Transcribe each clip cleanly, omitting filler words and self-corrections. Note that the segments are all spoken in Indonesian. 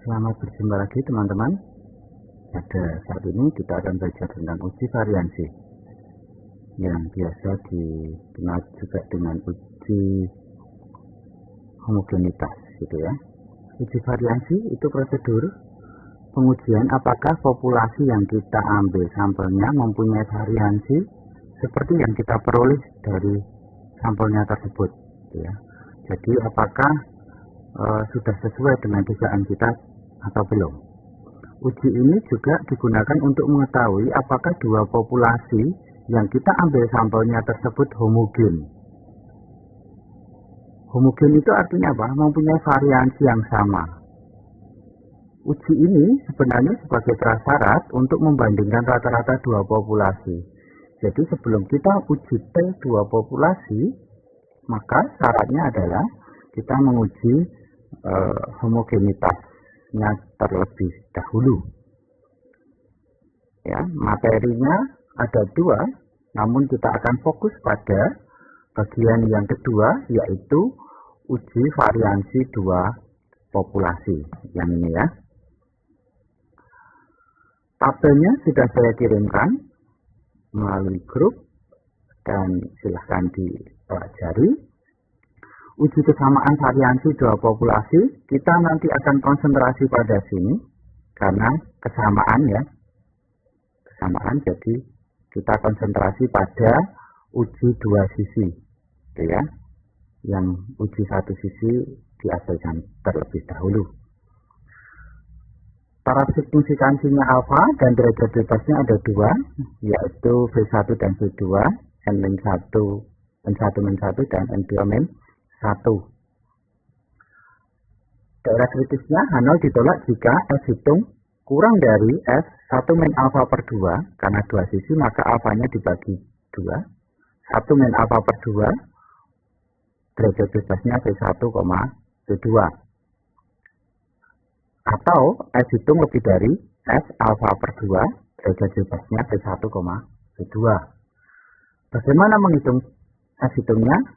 Selamat berjumpa lagi teman-teman. Pada saat ini kita akan belajar tentang uji variansi yang biasa dikenal juga dengan uji homogenitas gitu ya. Uji variansi itu prosedur pengujian apakah populasi yang kita ambil sampelnya mempunyai variansi seperti yang kita peroleh dari sampelnya tersebut gitu ya. Jadi apakah sudah sesuai dengan dugaan kita atau belum. Uji ini juga digunakan untuk mengetahui apakah dua populasi yang kita ambil sampelnya tersebut homogen. Homogen itu artinya apa? Mempunyai variansi yang sama. Uji ini sebenarnya sebagai prasyarat untuk membandingkan rata-rata dua populasi. Jadi sebelum kita uji tel dua populasi, maka syaratnya adalah kita menguji homogenitasnya terlebih dahulu. Ya, materinya ada dua, namun kita akan fokus pada bagian yang kedua, yaitu uji variansi dua populasi. Yang ini ya. Tabelnya sudah saya kirimkan melalui grup dan silahkan dipelajari. Uji kesamaan variansi dua populasi, kita nanti akan konsentrasi pada sini, karena kesamaan ya. Kesamaan, jadi kita konsentrasi pada uji dua sisi, gitu ya. Yang uji satu sisi diabaikan terlebih dahulu. Taraf signifikansinya alfa dan derajat bebasnya ada dua, yaitu V1 dan V2, N-1, N1-1 dan N2-1. Daerah kritisnya H0 ditolak jika S hitung kurang dari S 1 min alfa per 2, karena dua sisi maka alfanya dibagi 2. 1 min alfa per 2, derajat bebasnya V1, V2. Atau S hitung lebih dari S alfa per 2, derajat bebasnya V1, V2. Bagaimana menghitung S hitungnya?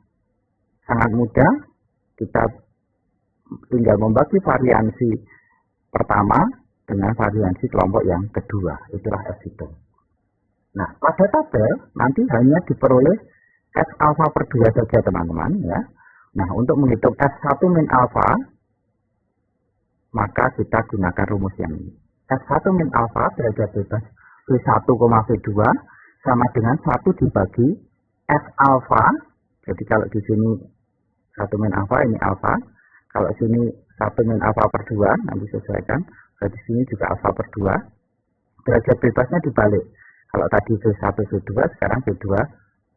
Sangat mudah, kita tinggal membagi variansi pertama dengan variansi kelompok yang kedua, itulah S hitung. Nah, pada tabel nanti hanya diperoleh S alfa per 2 saja teman-teman ya. Nah, untuk menghitung S1 min alfa, maka kita gunakan rumus yang ini. S1 min alfa derajat bebas V1, V2 sama dengan 1 dibagi S alfa. Jadi kalau di sini 1 min alfa, ini alfa. Kalau sini 1 min alfa per 2, nanti sesuaikan. Jadi sini juga alfa per 2. Derajat bebasnya dibalik. Kalau tadi V1, V2, sekarang V2,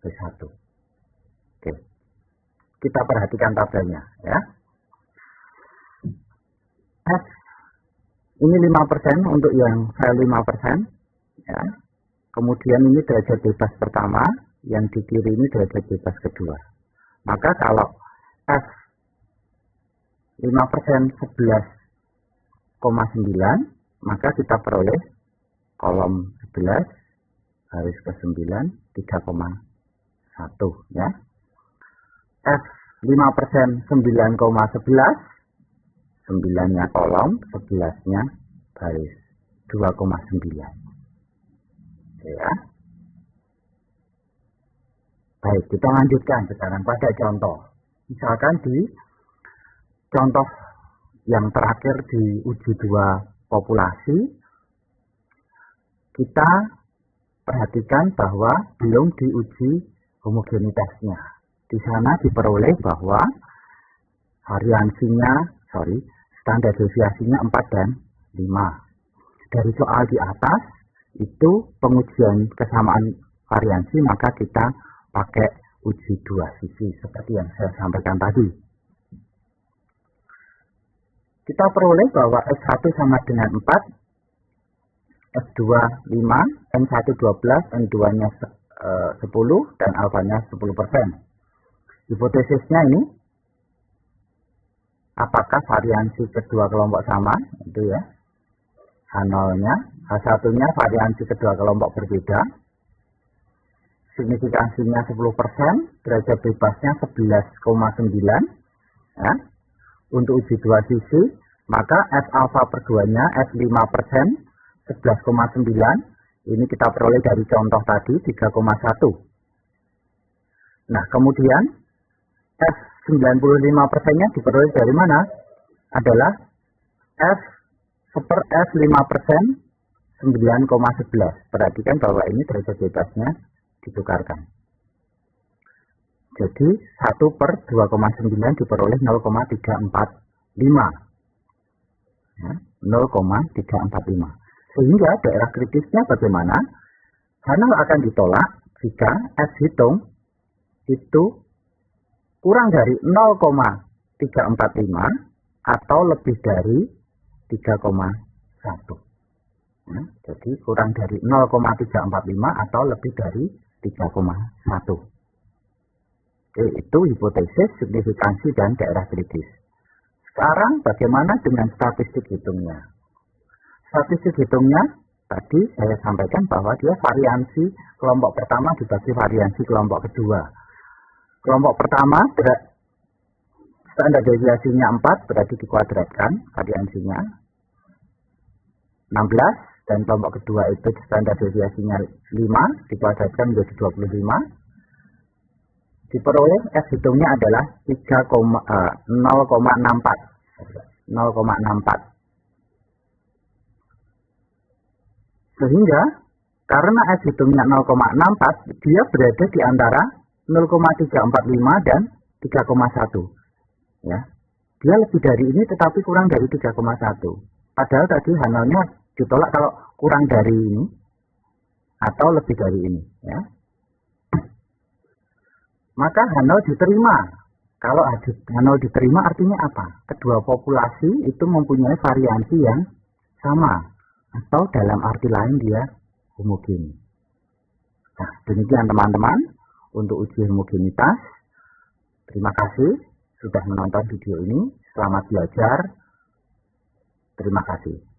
V1. Oke. Kita perhatikan tabelnya ya. S ini 5% untuk yang file 5% ya. Kemudian ini derajat bebas pertama, yang di kiri ini derajat bebas kedua. Maka kalau F 5% 11,9, maka kita peroleh kolom 11 garis ke 9 3,1 ya. F 5% 9,11, 9-nya kolom, 11-nya garis 2,9 ya. Baik, kita lanjutkan sekarang pada contoh. Misalkan di contoh yang terakhir di uji dua populasi, kita perhatikan bahwa belum diuji homogenitasnya. Di sana diperoleh bahwa standar deviasinya 4 dan 5. Dari soal di atas, itu pengujian kesamaan variansi, maka kita pakai uji dua sisi seperti yang saya sampaikan tadi. Kita peroleh bahwa S1 sama dengan 4, S2 5, N1 12, N2-nya 10, dan alfanya 10%. Hipotesisnya ini, apakah variansi kedua kelompok sama? Itu ya. H0-nya, H1-nya variansi kedua kelompok berbeda. Signifikansinya 10%, derajat bebasnya 11,9 ya. Untuk uji dua sisi Maka F alfa per 2-nya F5%, 11,9. Ini kita peroleh dari contoh tadi, 3,1. Nah, kemudian F95%-nya diperoleh dari mana? Adalah F per F5%, 9,11. Perhatikan bahwa ini derajat bebasnya ditukarkan. Jadi 1 per 2,9 diperoleh 0,345. Ya, 0,345. Sehingga daerah kritisnya bagaimana? Hanal akan ditolak jika F hitung itu kurang dari 0,345 atau lebih dari 3,1. Ya, jadi kurang dari 0,345 atau lebih dari 3,1. Oke, itu hipotesis, signifikansi, dan daerah kritis. Sekarang bagaimana dengan statistik hitungnya? Statistik hitungnya tadi saya sampaikan bahwa dia variansi kelompok pertama dibagi variansi kelompok kedua. Kelompok pertama standar deviasinya 4, berarti dikuadratkan variansinya 16, dan kelompok kedua itu standar deviasinya 5, dikuadratkan menjadi 25. Diperoleh F hitungnya adalah 0,64. Sehingga karena F hitungnya 0,64, dia berada di antara 0,345 dan 3,1. Ya. Dia lebih dari ini tetapi kurang dari 3,1. Padahal tadi Hanalnya ditolak kalau kurang dari ini atau lebih dari ini, ya. Maka Hanal diterima. Kalau Hanal diterima artinya apa? Kedua populasi itu mempunyai variansi yang sama, atau dalam arti lain dia homogen. Nah, demikian teman-teman untuk uji homogenitas. Terima kasih sudah menonton video ini. Selamat belajar. Terima kasih.